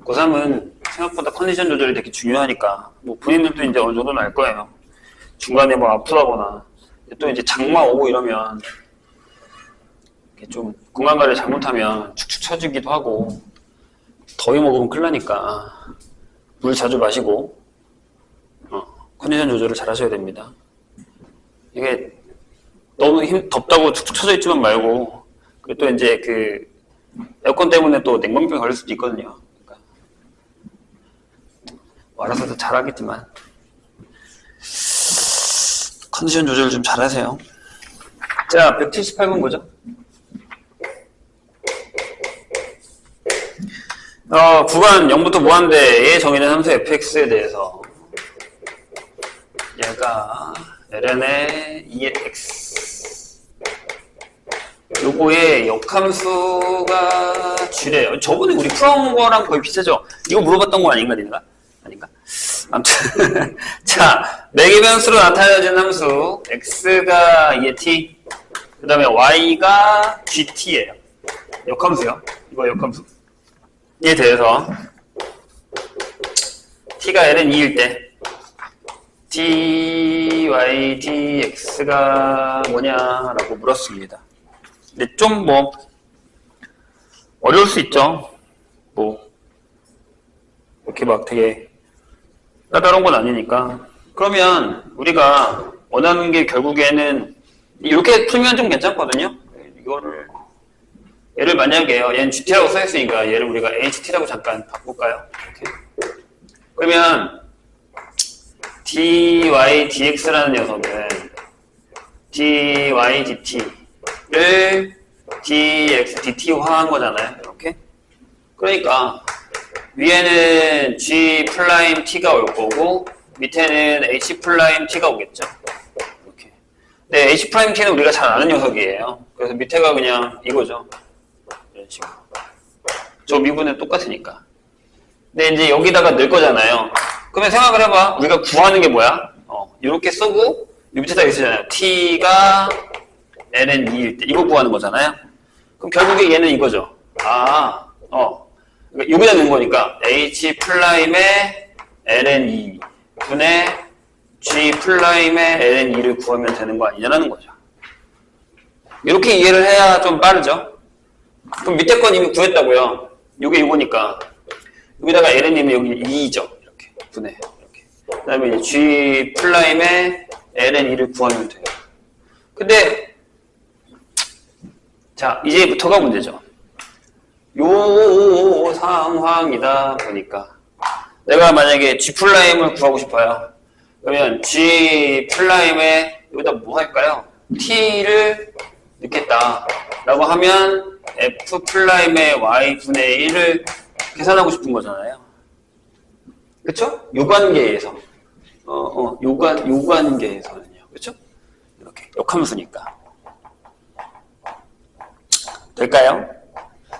고3은 생각보다 컨디션 조절이 되게 중요하니까, 뭐 본인들도 이제 어느 정도는 알 거예요. 중간에 뭐 아프다거나, 또 이제 장마 오고 이러면, 이렇게 좀 건강 관리 잘못하면 축축 처지기도 하고, 더위 먹으면 큰일 나니까, 물 자주 마시고, 컨디션 조절을 잘 하셔야 됩니다. 이게 너무 덥다고 축축 처져 있지만 말고, 그리고 또 이제 그 에어컨 때문에 또 냉방병 걸릴 수도 있거든요. 그러니까 뭐 알아서도 잘 하겠지만 컨디션 조절 좀 잘 하세요. 자, 178번 보죠. 구간 0부터 무한대에 정의된 함수 fx에 대해서 얘가 ln의 2x 요거의 역함수가 g래요. 저번에 우리 풀어온 거랑 거의 비슷하죠? 이거 물어봤던 거 아닌가, 니가? 아닌가? 아무튼 자, 매개 변수로 나타내진 함수 x가 2의 t, 그 다음에 y가 gt예요. 역함수요. 이거 역함수. 에 대해서 t가 ln 2일 때 dy dx가 뭐냐라고 물었습니다. 근데 좀 뭐 어려울 수 있죠. 뭐 이렇게 막 되게 까다로운 건 아니니까. 그러면 우리가 원하는 게 결국에는 이렇게 풀면 좀 괜찮거든요. 이거를 얘를 만약에요. 얘는 GT라고 써있으니까 얘를 우리가 HT라고 잠깐 바꿀까요? 이렇게. 그러면 dy dx라는 녀석은 dy dt를 dx dt화한 거잖아요. 이렇게. 그러니까 위에는 g 프라임 t가 올 거고 밑에는 h 프라임 t가 오겠죠. 이렇게. 근데 h 프라임 t는 우리가 잘 아는 녀석이에요. 그래서 밑에가 그냥 이거죠. 이런 식으로. 저 미분은 똑같으니까. 근데 이제 여기다가 넣을 거잖아요. 그러면 생각을 해봐. 우리가 구하는 게 뭐야? 이렇게 쓰고 이 밑에다 있잖아요. t가 ln 2일 때 이거 구하는 거잖아요. 그럼 결국에 얘는 이거죠. 그러니까 여기다 넣은 거니까 h 프라임의 ln 2 분의 g 프라임의 ln 2를 구하면 되는 거 아니냐라는 거죠. 이렇게 이해를 해야 좀 빠르죠. 그럼 밑에 건 이미 구했다고요. 이게 이거니까 여기다가 ln이면 여기 2죠. 이렇게 분해. 이렇게. 그 다음에 g 프라임의 ln 2를 구하면 돼요. 근데 자, 이제부터가 문제죠. 요 상황이다 보니까 내가 만약에 g 프라임을 구하고 싶어요. 그러면 g 프라임에 여기다 뭐 할까요? t를 넣겠다 라고 하면 f 프라임의 y분의 1을 계산하고 싶은 거잖아요. 그쵸? 요 관계에서 요 관계에서는요. 그쵸? 이렇게 역함수니까 될까요?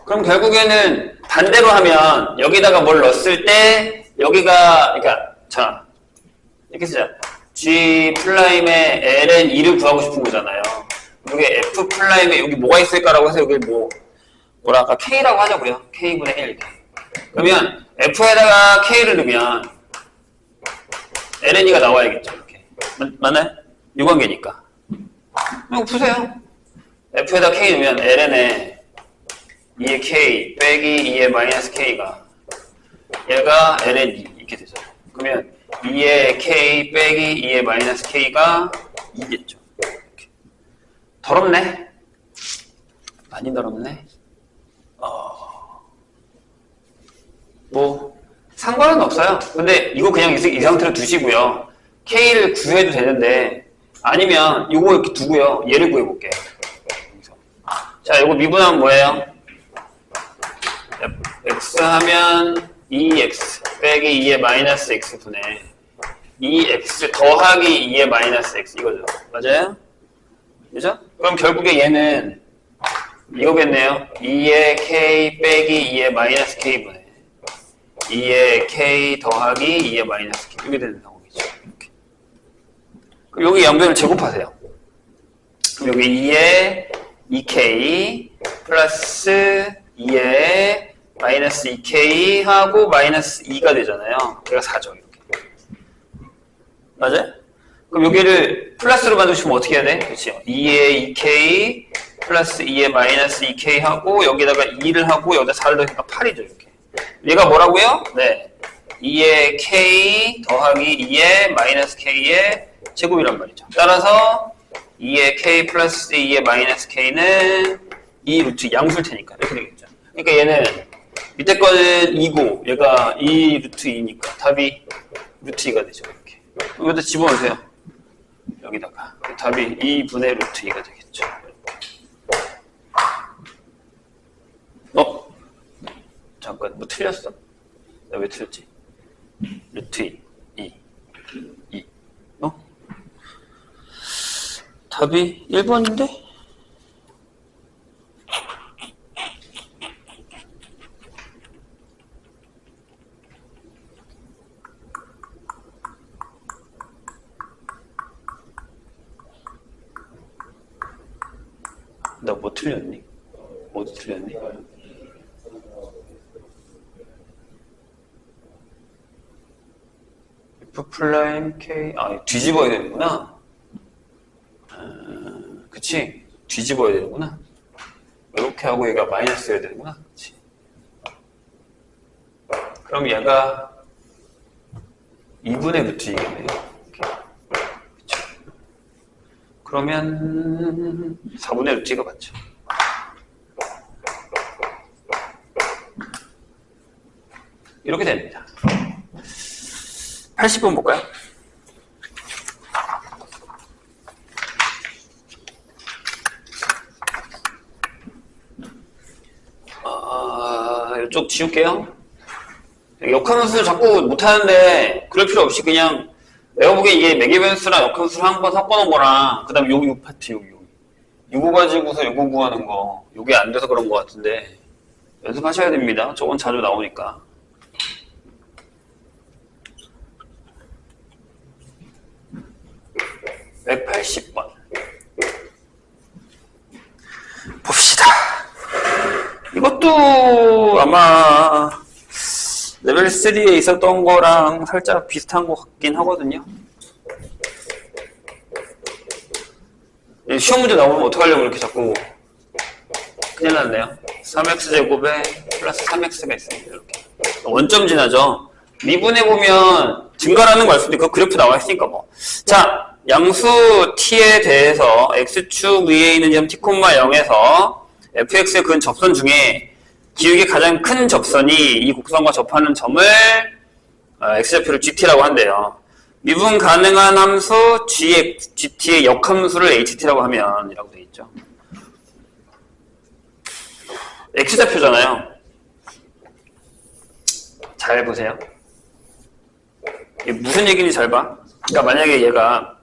그럼 결국에는 반대로 하면 여기다가 뭘 넣었을 때 여기가 그러니까 자 이렇게 쓰자. g 프라임의 ln 2를 구하고 싶은 거잖아요. 여기 f 프라임에 여기 뭐가 있을까라고 해서 여기 뭐랄까 k라고 하자고요. k분의 1 이렇게. 그러면 f에다가 k를 넣으면 ln 2가 나와야겠죠. 이렇게. 맞나요? 이 관계니까. 이거 푸세요. f에다 k 넣으면 ln에 2의 k 빼기 2의 마이너스 k가 얘가 ln 2 이렇게 되죠. 그러면 2의 k 빼기 2의 마이너스 k가 2겠죠. 이렇게. 더럽네? 많이 더럽네? 뭐 상관은 없어요. 근데 이거 그냥 이 상태로 두시고요. k를 구해도 되는데 아니면 이거 이렇게 두고요. 얘를 구해볼게요. 자, 이거 미분하면 뭐예요? x 하면 2x 빼기 2의 마이너스 x 분의 2x 더하기 2의 마이너스 x 이거죠. 맞아요? 그죠? 그럼 결국에 얘는 이거겠네요. 2의 k 빼기 2의 마이너스 k 분의 2의 k 더하기 2의 마이너스 k 이렇게 되는 상황이죠. 이렇게. 그럼 여기 양변을 제곱하세요. 그럼 여기 2의 2k 플러스 2의 마이너스 2k 하고 마이너스 2가 되잖아요. 걔가 4죠. 이렇게. 맞아요? 그럼 여기를 플러스로 만들고 어떻게 해야 돼? 그렇죠. 2에 2k 플러스 2에 마이너스 2k 하고 여기다가 2를 하고 여기다 4를 넣으니까 8이죠. 이렇게. 얘가 뭐라고요? 네. 2에 k 더하기 2에 마이너스 k의 제곱이란 말이죠. 따라서 2의 k 플러스 2의 마이너스 k는 2 루트 양수일 테니까 이렇게 되겠죠. 그러니까 얘는 밑에 거는 2고 얘가 2 루트 2니까 답이 루트 2가 되죠. 이렇게. 여기다 집어넣으세요. 여기다가 답이 2분의 루트 2가 되겠죠. 잠깐 뭐 틀렸어? 나 왜 틀렸지? 루트 2 답이 1번인데? 나 뭐 틀렸니? 뭐 틀렸니? F 플라임 K 뒤집어야 되는구나. 그치? 뒤집어야 되는구나. 이렇게 하고 얘가 마이너스여야 되는구나. 그치? 그럼 얘가 2분의 루트 2겠네요. 그쵸? 그러면 4분의 루트 2가 맞죠. 이렇게 됩니다. 80번 볼까요? 이쪽 지울게요. 역함수 자꾸 못하는데 그럴 필요 없이 그냥 내가 보기엔 이게 매개변수랑 역함수를 한 번 섞어놓은 거랑 그 다음에 요 파트 요거 가지고서 요거 구하는 거 요게 안 돼서 그런 거 같은데 연습하셔야 됩니다. 저건 자주 나오니까. (180번) 봅시다. 이것도 아마 레벨 3에 있었던 거랑 살짝 비슷한 것 같긴 하거든요. 시험 문제 나오면 어떡하려고 이렇게 자꾸 큰일 났네요. 3x제곱에 플러스 3x가 있습니다. 이렇게 원점 진하죠. 미분해보면 증가라는 거 알 수 있는데 그 그래프 나와 있으니까 뭐. 자, 양수 t에 대해서 x축 위에 있는 점 t,0에서 fx의 근 접선 중에 기울기 가장 큰 접선이 이 곡선과 접하는 점을 x좌표를 gt라고 한대요. 미분 가능한 함수 gt의 역함수를 ht라고 하면 이라고 되어 있죠. x좌표잖아요. 잘 보세요. 이게 무슨 얘기인지 잘 봐. 그러니까 만약에 얘가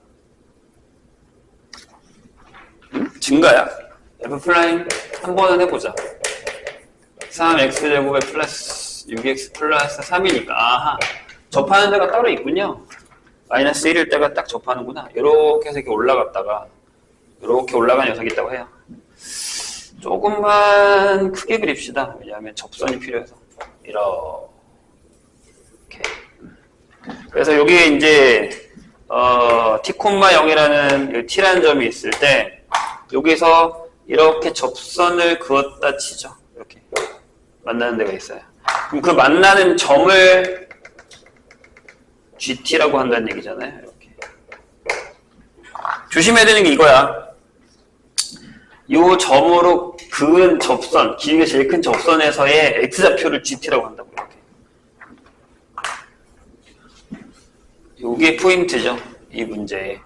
증가야. f' 한 번은 해보자. 3x제곱에 플러스 6x 플러스 3이니까 아하, 접하는 데가 따로 있군요. 마이너스 1일 때가 딱 접하는구나. 이렇게 해서 이렇게 올라갔다가 이렇게 올라간 녀석이 있다고 해요. 조금만 크게 그립시다. 왜냐하면 접선이 필요해서 이렇게. 그래서 여기에 이제 t,0이라는 t라는 점이 있을 때 여기서 이렇게 접선을 그었다 치죠. 이렇게 만나는 데가 있어요. 그럼 그 만나는 점을 GT라고 한다는 얘기잖아요. 이렇게 조심해야 되는 게 이거야. 이 점으로 그은 접선, 길이가 제일 큰 접선에서의 x좌표를 GT라고 한다고. 이렇게. 이게 포인트죠. 이 문제에.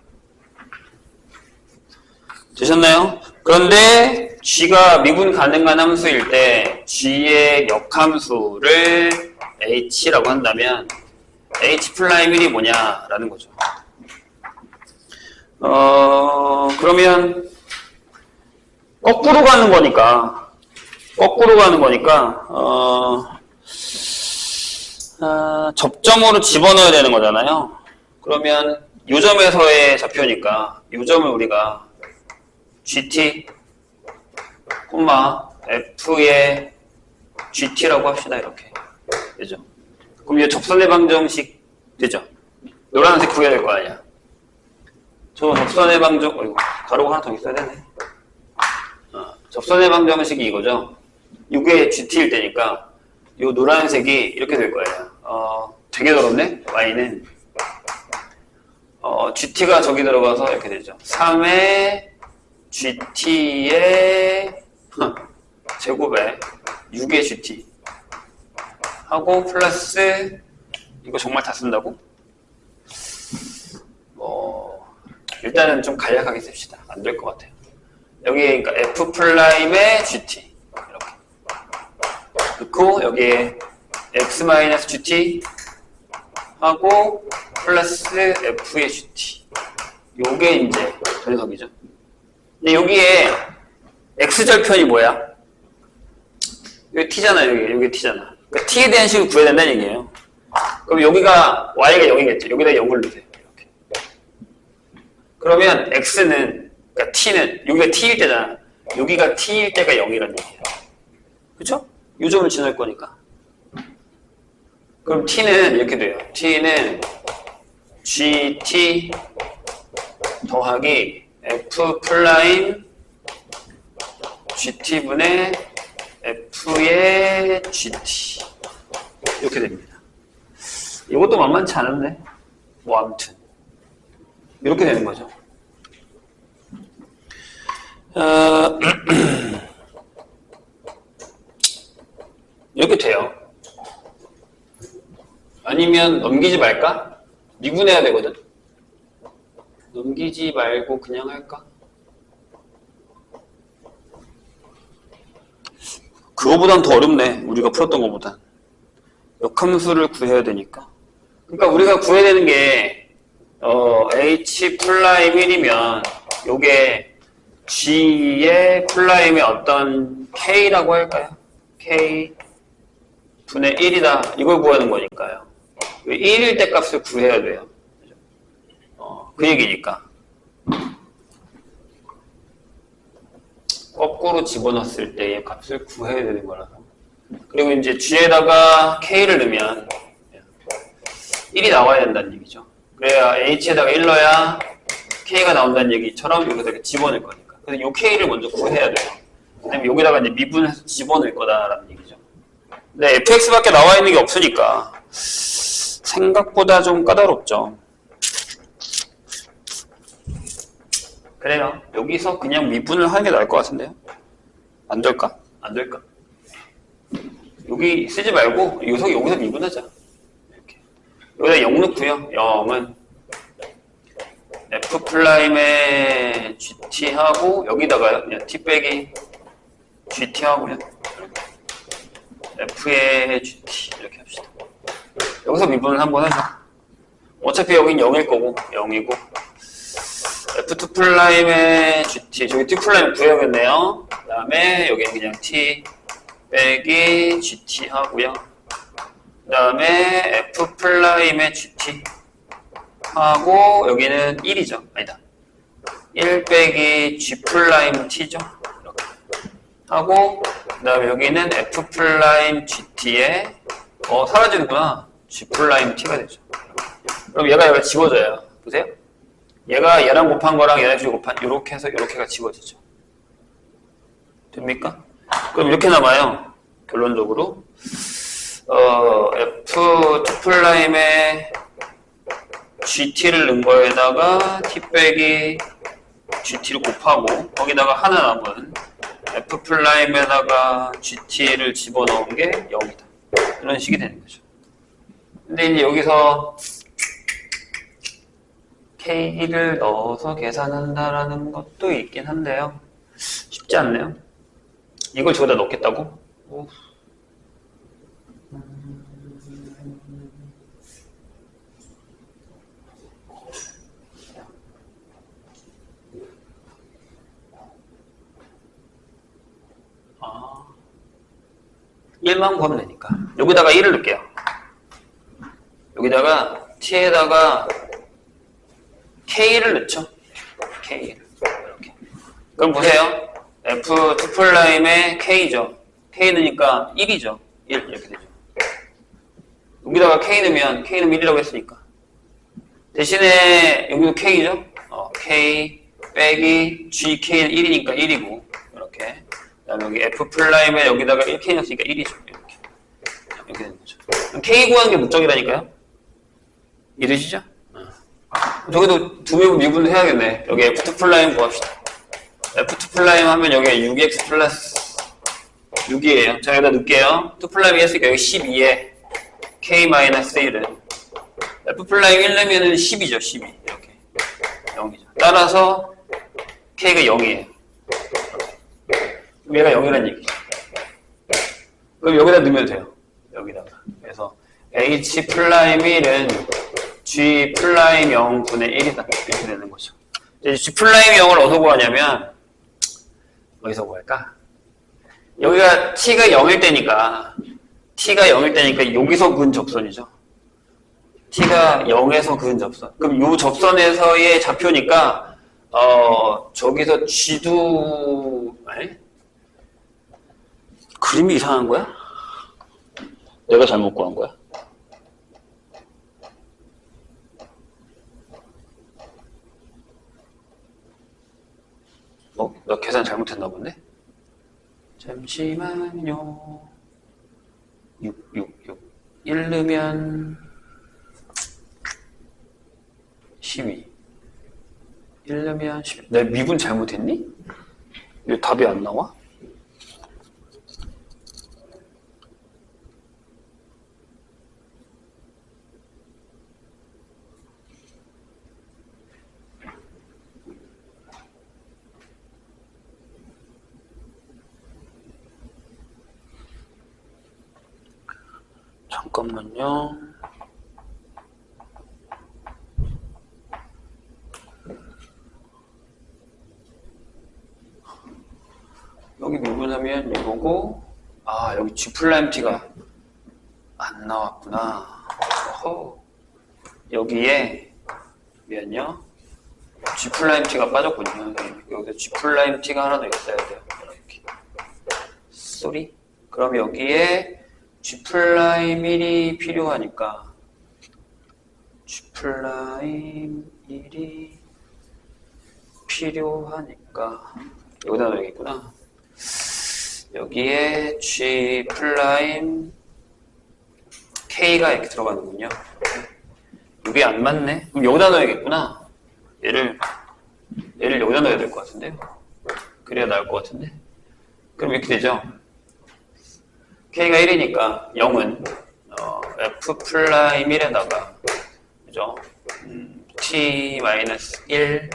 되셨나요? 그런데 g가 미분 가능한 함수일 때 g의 역함수를 h라고 한다면 h'1이 뭐냐라는 거죠. 그러면 거꾸로 가는 거니까 접점으로 집어넣어야 되는 거잖아요. 그러면 요 점에서의 좌표니까 요 점을 우리가 GT, F의 GT라고 합시다. 이렇게. 되죠? 그럼 이제 접선의 방정식 되죠? 노란색 구해야 될 거 아니야. 저 접선의 방정, 어이구, 가로가 하나 더 있어야 되네. 접선의 방정식이 이거죠. 이게 GT일 때니까 이 노란색이 이렇게 될 거예요. 되게 더럽네? y는 GT가 저기 들어가서 이렇게 되죠. 3의 GT의 제곱에 6의 GT 하고 플러스 이거 정말 다 쓴다고? 일단은 좀 간략하게 씁시다. 안 될 것 같아요. 여기 그러니까 F'의 GT 이렇게 넣고 여기에 X-GT 하고 플러스 F의 GT 요게 이제 저 녀석이죠. 근데 여기에 X절편이 뭐야? 여기 T잖아요. 여기 T잖아. 그러니까 T에 대한 식을 구해야 된다는 얘기예요. 그럼 여기가 Y가 0이겠죠. 여기다 0을 넣으세요. 이렇게. 그러면 X는, 그러니까 T는, 여기가 T일 때잖아. 여기가 T일 때가 0이라는 얘기예요. 그쵸? 요 점을 지날 거니까. 그럼 T는 이렇게 돼요. T는 GT 더하기 F 프라임 GT분의 F의 GT 이렇게 됩니다. 이것도 만만치 않은데 뭐 아무튼 이렇게 되는 거죠. 이렇게 돼요. 아니면 넘기지 말까? 미분해야 되거든. 넘기지 말고 그냥 할까? 그거보단 더 어렵네. 우리가 풀었던 것보단. 역함수를 구해야 되니까. 그러니까 우리가 구해야 되는 게 H 플라임 1이면 요게 G의 플라임의 어떤 K라고 할까요? K 분의 1이다. 이걸 구하는 거니까요. 1일 때 값을 구해야 돼요. 그 얘기니까. 거꾸로 집어넣었을 때의 값을 구해야 되는 거라서. 그리고 이제 G에다가 K를 넣으면 1이 나와야 된다는 얘기죠. 그래야 H에다가 1 넣어야 K가 나온다는 얘기처럼 여기다 이렇게 집어넣을 거니까. 그래서 이 K를 먼저 구해야 돼요. 그다음에 여기다가 이제 미분해서 집어넣을 거다라는 얘기죠. 근데 fx밖에 나와 있는 게 없으니까 생각보다 좀 까다롭죠. 그래요. 여기서 그냥 미분을 하는 게 나을 것 같은데요. 안 될까? 안 될까? 여기 쓰지 말고 여기서 미분하자. 이렇게. 여기다 0 넣고요. 0은 F'의 GT하고 여기다가요. 그냥 T 빼기 GT하고요. F의 GT 이렇게 합시다. 여기서 미분을 한번 하죠. 어차피 여긴 0일 거고 0이고 F2'의 GT 저기 T' 구해야겠네요. 그 다음에 여기는 그냥 T 빼기 GT 하고요. 그 다음에 F'의 GT 하고 여기는 1이죠. 아니다. 1 빼기 G'T죠. 이렇게 하고 그 다음에 여기는 F'GT에 사라지는구나. G'T가 되죠. 그럼 얘가 지워져요. 보세요. 얘가 얘랑 곱한 거랑 얘랑 곱한 이렇게 해서 이렇게가 지워지죠. 됩니까? 그럼 이렇게 남아요. 결론적으로 F2'의 GT를 넣은 거에다가 T 빼기 GT를 곱하고 거기다가 하나 남은 F'에다가 GT를 집어넣은 게 0이다. 이런 식이 되는 거죠. 근데 이제 여기서 K를 넣어서 계산한다라는 것도 있긴 한데요. 쉽지 않네요. 이걸 저기다 넣겠다고? 오. 아. 1만 구하면 되니까. 여기다가 1을 넣을게요. 여기다가 T에다가 K를 넣죠. K를. 이렇게. 그럼 보세요. F2'의 K죠. K 넣으니까 1이죠. 1 이렇게 되죠. 여기다가 K 넣으면 K는 1이라고 했으니까. 대신에 여기도 K죠? K 빼기 GK는 1이니까 1이고 이렇게. 그 다음에 여기 F'에 여기다가 1K 넣었으니까 1이죠. 이렇게 되는 거죠. K 구하는 게 목적이라니까요? 이해되시죠? 저기도 두 미분 해야겠네. 여기 F2' 구합시다. F2' 하면 여기가 6x 플러스 6이에요. 자, 여기다 넣을게요. 2' 했으니까 여기 12에 K-1은 F' 1 넣으면 10이죠. 12. 이렇게. 0이죠. 따라서 K가 0이에요. 그럼 얘가 0이라는 얘기죠. 그럼 여기다 넣으면 돼요. 여기다가. 그래서 H'1은 G'0분의 1이다. 이렇게 되는 거죠. 이제 G'0을 어디서 구하냐면, 어디서 구할까? 여기가 T가 0일 때니까, 여기서 그은 접선이죠. T가 0에서 그은 접선. 그럼 요 접선에서의 좌표니까, 저기서 G도, 아니? 그림이 이상한 거야? 내가 잘못 구한 거야? 나 계산 잘못했나 본데? 잠시만요. 6. 1 넣으면 12. 1 넣으면 12. 내가 미분 잘못했니? 왜 답이 안 나와? 잠깐만요. 여기 미분하면 이거고, 여기 G'T가 안 나왔구나. 여기에 면요 G'T가 빠졌군요. 여기서 G'T가 하나 더 있어야 돼요. 이렇게. 쏘리. 그럼 여기에 G'1이 필요하니까 G'1이 필요하니까 여기다 넣어야겠구나. 여기에 G' K가 이렇게 들어가는군요. 이게 안 맞네? 그럼 여기다 넣어야겠구나. 얘를 여기다 넣어야 될 것 같은데요. 그래야 나을 것 같은데. 그럼 이렇게 되죠. K가 1이니까 0은 F'1에다가 그죠? T-1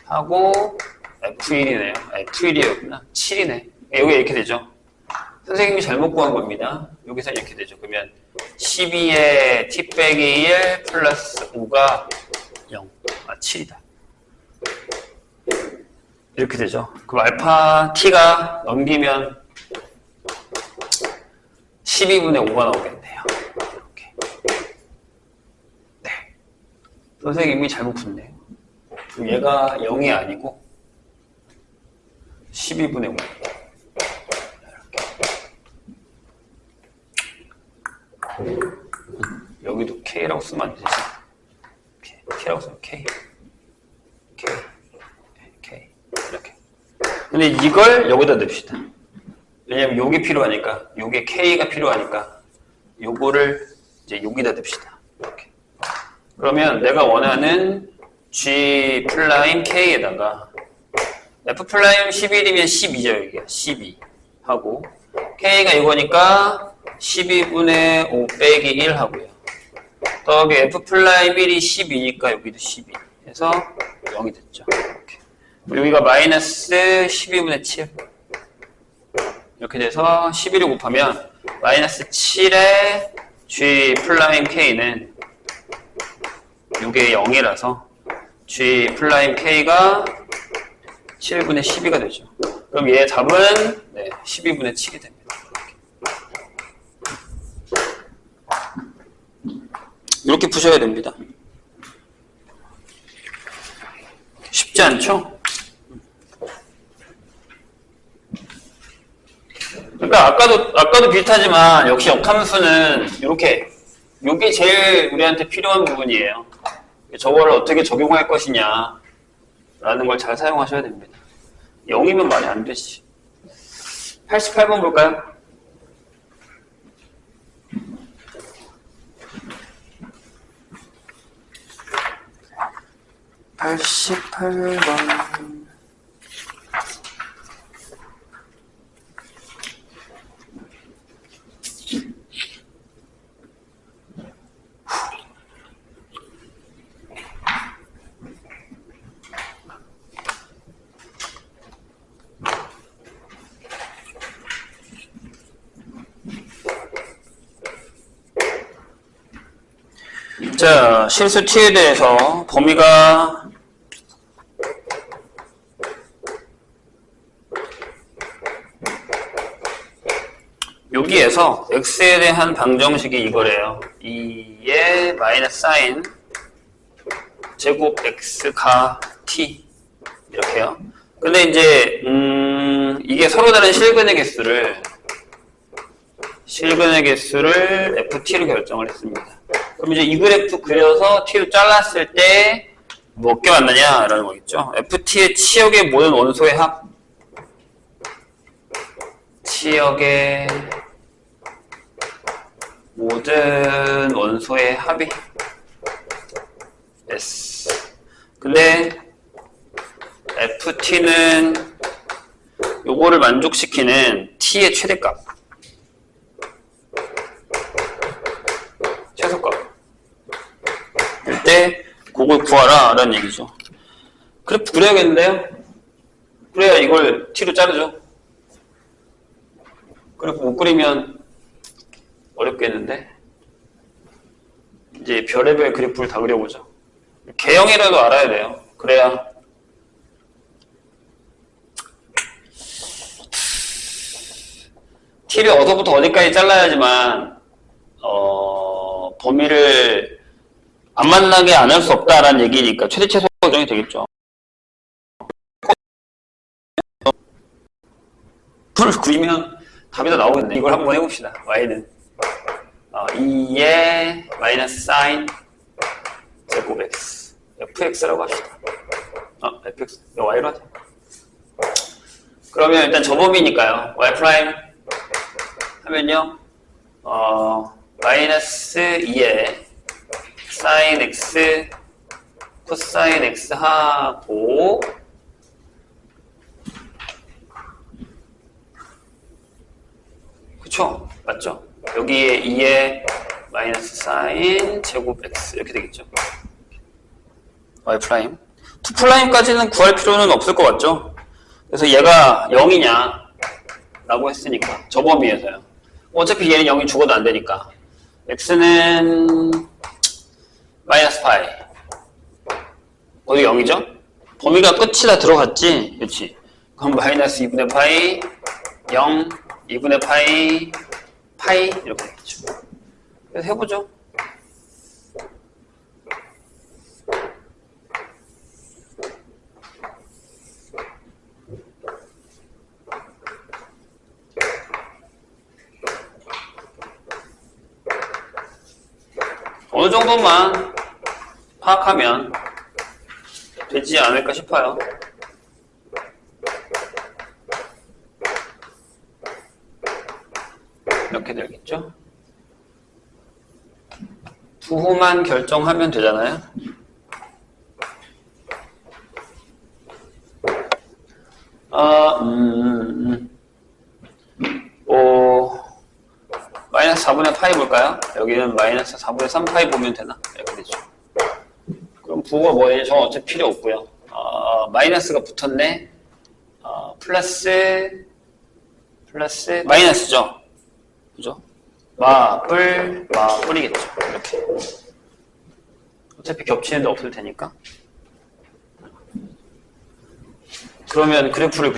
하고 F1이네요. F1이었구나. 7이네. 여기 이렇게 되죠. 선생님이 잘못 구한 겁니다. 여기서 이렇게 되죠. 그러면 12에 T 빼기 1 플러스 5가 0. 7이다. 이렇게 되죠. 그럼 알파 T가 넘기면 12분의 5가 나오겠네요. 이렇게. 네. 선생님이 잘못 푼네요. 얘가 0이 아니고 12분의 5. 이렇게. 여기도 K라고 쓰면 안 되지. K라고 쓰면 K. 이렇게. 근데 이걸 여기다 넣읍시다. 왜냐면 요게 필요하니까, 요게 K가 필요하니까, 요거를 이제 여기다 둡시다. 이렇게. 그러면 내가 원하는 G'K에다가 F'11이면 12죠, 여기가. 12 하고, K가 이거니까 12분의 5 빼기 1 하고요. 더하기 F'1이 12니까 여기도 12. 해서 0이 됐죠. 이렇게. 여기가 마이너스 12분의 7. 이렇게 돼서 11을 곱하면 마이너스 7의 G'K는 이게 0이라서 G'K가 7분의 12가 되죠. 그럼 얘의 답은 12분의 7이 됩니다. 이렇게 푸셔야 됩니다. 쉽지 않죠? 그러니까 그러니까 아까도 비슷하지만 역시 역함수는 요게 제일 우리한테 필요한 부분이에요. 저거를 어떻게 적용할 것이냐 라는 걸 잘 사용하셔야 됩니다. 0이면 말이 안 되지. 88번 볼까요? (88번) 자, 실수 t에 대해서 범위가 여기에서 x에 대한 방정식이 이거래요. 2의 마이너스 사인 제곱 x가 t 이렇게요. 근데 이제 이게 서로 다른 실근의 개수를 ft로 결정을 했습니다. 그럼 이제 이 그래프 그려서 t로 잘랐을 때 뭐 어떻게 만나냐라는 거겠죠. ft의 치역의 모든 원소의 합, 치역의 모든 원소의 합이 S. 근데 ft는 요거를 만족시키는 t의 최대값, 최소값 일 때 그걸 구하라 라는 얘기죠. 그래프 그려야겠는데요? 그래야 이걸 t로 자르죠. 그래프 못 그리면 어렵겠는데? 이제 별의별 그래프를 다 그려보죠. 개형이라도 알아야 돼요. 그래야 t를 어디서부터 어디까지 잘라야지만 범위를 안 만나게 안 할 수 없다라는 얘기니까 최대 최소 결정이 되겠죠. 풀을 구이면 답이 다 나오겠네. 이걸 한번 해봅시다. y는 2의 마이너스 사인 제곱 x fx라고 합시다. fx y로 하자. 그러면 일단 저 범위니까요. y 프라임 하면요 마이너스 2의 사인 x 코사인 x 하고 그쵸? 맞죠? 여기에 2의 마이너스 사인 제곱 x 이렇게 되겠죠. y 프라임 2 프라임까지는 구할 필요는 없을 것 같죠? 그래서 얘가 0이냐 라고 했으니까 저 범위에서요. 어차피 얘는 0이 죽어도 안 되니까 x는 마이너스 파이 어디 0이죠? 범위가 끝이 다 들어갔지? 그렇지? 그럼 마이너스 2분의 파이 0 2분의 파이 이렇게 되겠죠. 그래서 해보죠. 어느 정도만 파악하면 되지 않을까 싶어요. 이렇게 되겠죠? 두호만 결정하면 되잖아요. 마이너스 4분의 파이 볼까요? 여기는 마이너스 4분의 3 파이 보면 되나? 이렇게 되죠. 그럼 부호가 뭐예요? 저는 어차피 필요 없고요. 마이너스가 붙었네. 플러스 마이너스죠. 그죠? 마뿔이겠죠. 이렇게. 어차피 겹치는 데 없을 테니까. 그러면 그래프를